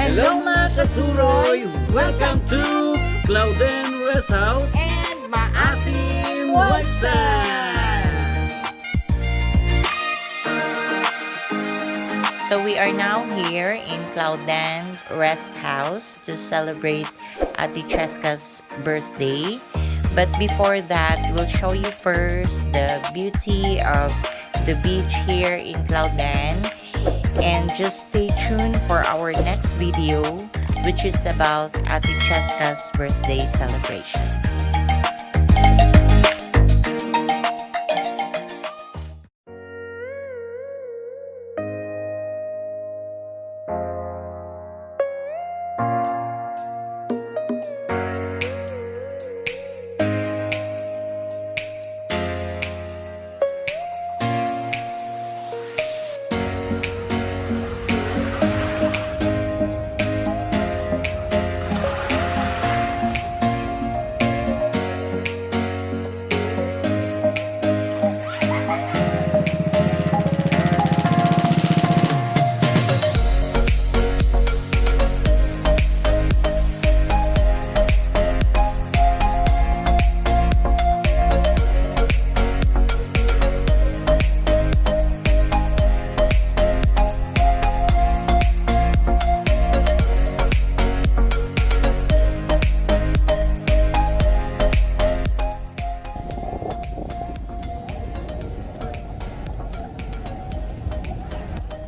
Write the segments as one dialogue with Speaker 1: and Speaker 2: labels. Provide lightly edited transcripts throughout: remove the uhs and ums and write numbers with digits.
Speaker 1: Hello mga kasuroy! Welcome to Claoden Resthouse
Speaker 2: and Maasim.
Speaker 1: What's
Speaker 2: So we are now here in Claoden Resthouse to celebrate Ate Cheska's birthday. But before that, we'll show you first the beauty of the beach here in Claoden. And just stay tuned for our next video, which is about Ate Cheska's birthday celebration.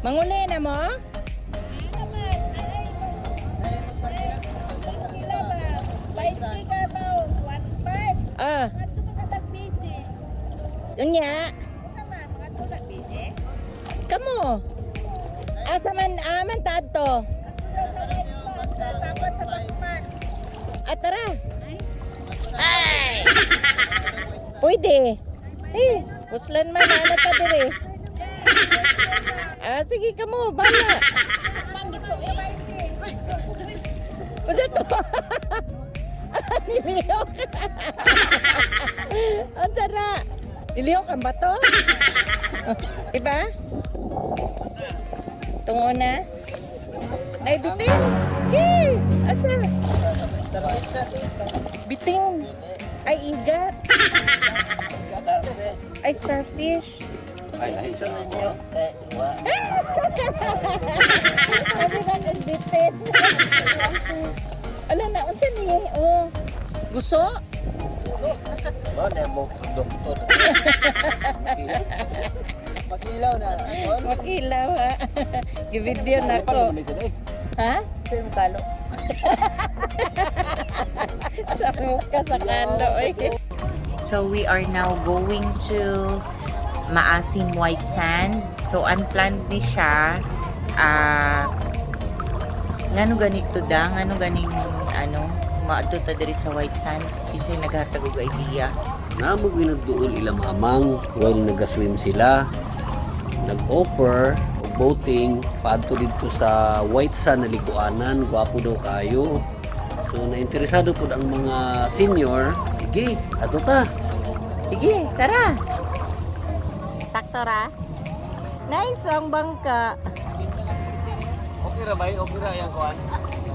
Speaker 3: Manguli na mo? Ah. Unya. Kamu? Asa man aman tadto? Tara. Ay. Pwede. Eh, puslan man ana ta dire. Sige ka mo, bala. Usa to. Niliok. Ang sara. Niliok ang bato. Diba? Tungo na. Naibiting. Hey, asa? Biting. Ay, igat. Ay, starfish. Sabi ka nagbitin. Ala na, unsa ni? Oh, guso? Guso? Ano mo, doktor? Makilaw na. Makilaw ha. Givideo na ko. Ha? Sa kalo. Sa muka sa kalo.
Speaker 2: So we are now going to Maasim White Sand. So unplanned ni siya. Ngano ganito da? Ngano ganing maadto ta diri sa White Sand? Kisay naghatag og idea.
Speaker 1: Namo ginagduol ilang amang while nagaswim sila. Nag-offer og boating paadto dito sa White Sand na liguanan. Gwapo daw kayo. So nainteresado po ang mga senior. Sige, ato ta.
Speaker 3: Sige, tara. Taktora. Nice ang bangka.
Speaker 1: Okay ra bay, okay ra yang kuan.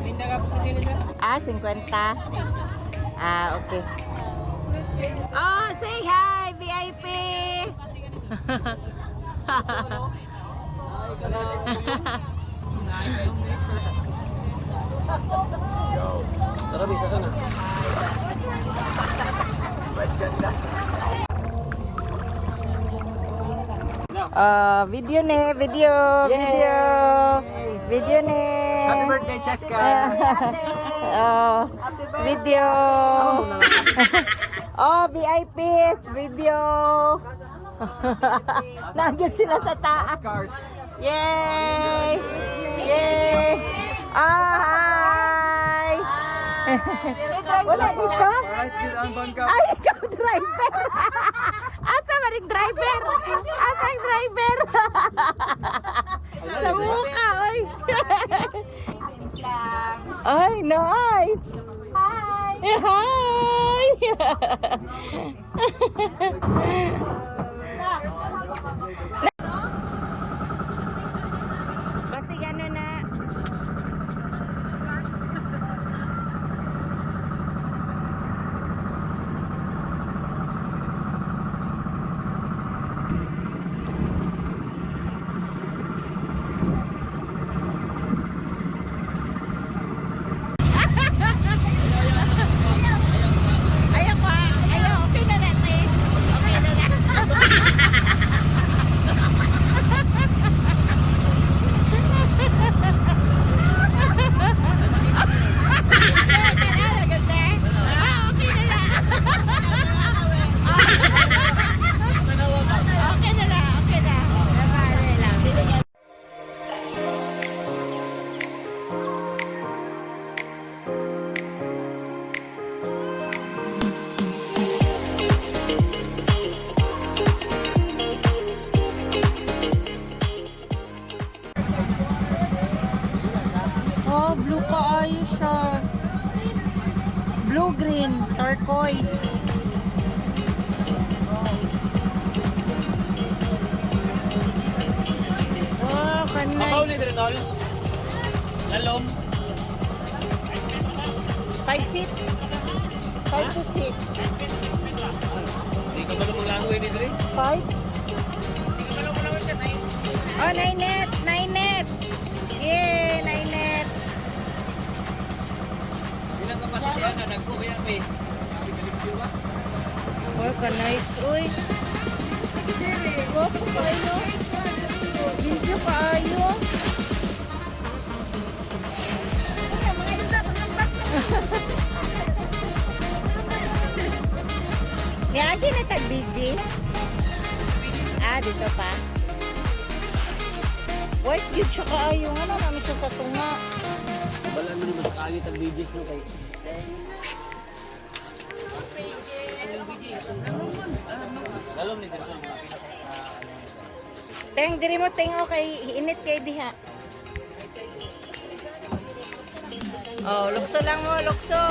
Speaker 1: Tinda ka po sa sila sir?
Speaker 3: 50. Okay. Oh, say hi, VIP.
Speaker 1: Tara bisa ka na.
Speaker 3: Video ne, video, video. Video ne.
Speaker 1: Happy birthday, Cheska!
Speaker 3: Video. VIPs, video. Nandiyan sila sa taas. Yay! Yay! Hi! Wala dito? Ay, ikaw driver! Asa ba rin driver? Asa ang driver? Sa mukha, oy! Ay, nice! Hi! Hi! Kasi gano'n na. Blue kaayo siya. Blue, green, turquoise. Wow, kanay.
Speaker 1: Lalom.
Speaker 3: 5 feet. 5 to 6.
Speaker 1: Hindi ka ba lumang langoy ni Dre?
Speaker 3: 5? Oh, 9 net. 9 net. Yeah, 9 net.
Speaker 1: Ilang kapasiti yan na nagkuha may.
Speaker 3: Oh, ka-nice. Uy. Go po kayo. Video kayo. Lagi na tag-BG. Dito pa. White cute siya kayo. Ano namin siya sa tunga.
Speaker 1: Wala naman mas kaangit ang bidis mo kay. Lalom ni Dre.
Speaker 3: Teng, diri mo teng okay. Init kay diha. Oh, lukso lang mo, lukso.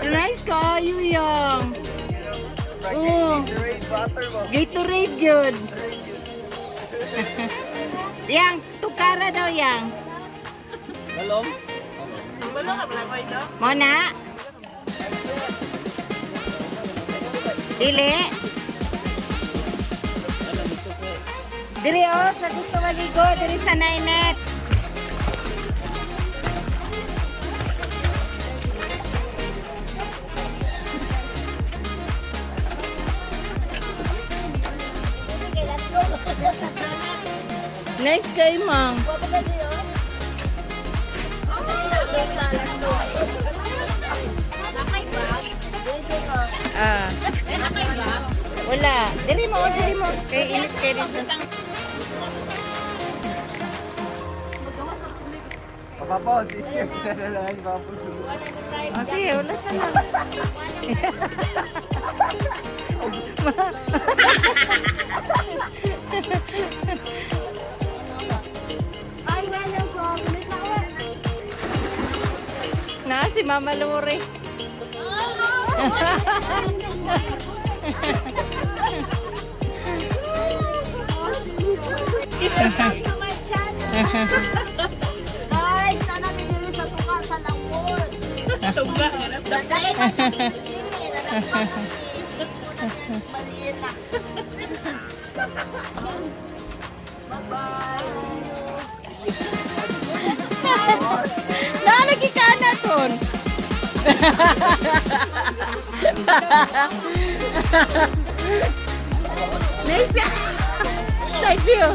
Speaker 3: Nice kayo yang. Oh. Gatorade good. Yang, tukara daw yang.
Speaker 1: Lalom?
Speaker 3: Mona? Dili? Dili oh, sa gusto maligo, dili sa nainet. Nice kay Mang. Wala. Diri mo, diri mo. Kay init kay dito.
Speaker 4: Papaw, sige, sa lang papaw.
Speaker 3: Sige, wala ka lang. Na si Mama Lore.
Speaker 5: Guys, sana pinili sa tuka sa langkor.
Speaker 1: Tugla.
Speaker 5: Maliit na. Bye-bye. See you.
Speaker 3: Na, nagkikana ton. Nice ka. Side view.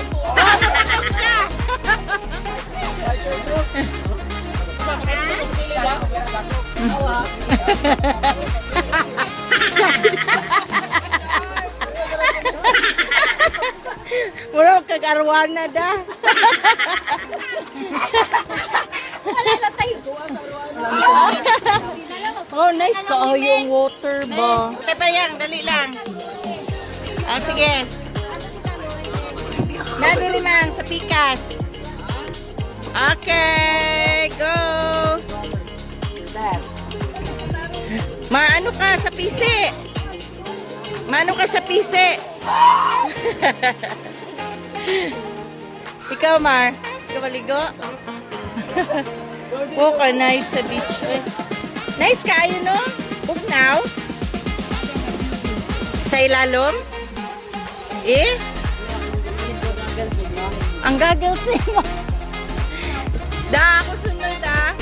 Speaker 3: Mura kag-arwana da. Oh, nice ka. Oh, yung water ba? Pepayang, dali lang. Ah, sige. Nadali man sa pikas. Okay, go. Maano ka sa pisi? Maano ka sa pisi? Ikaw, Mar? Ikaw maligo? Oh, ka nice sa beach. Eh. Nice ka, yun, no? Bugnaw? Sa ilalom? Eh? Ang goggles mo. Da, ako sunod, ah.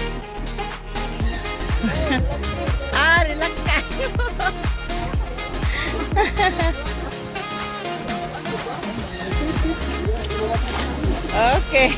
Speaker 3: Ah, relax kayo. Okay.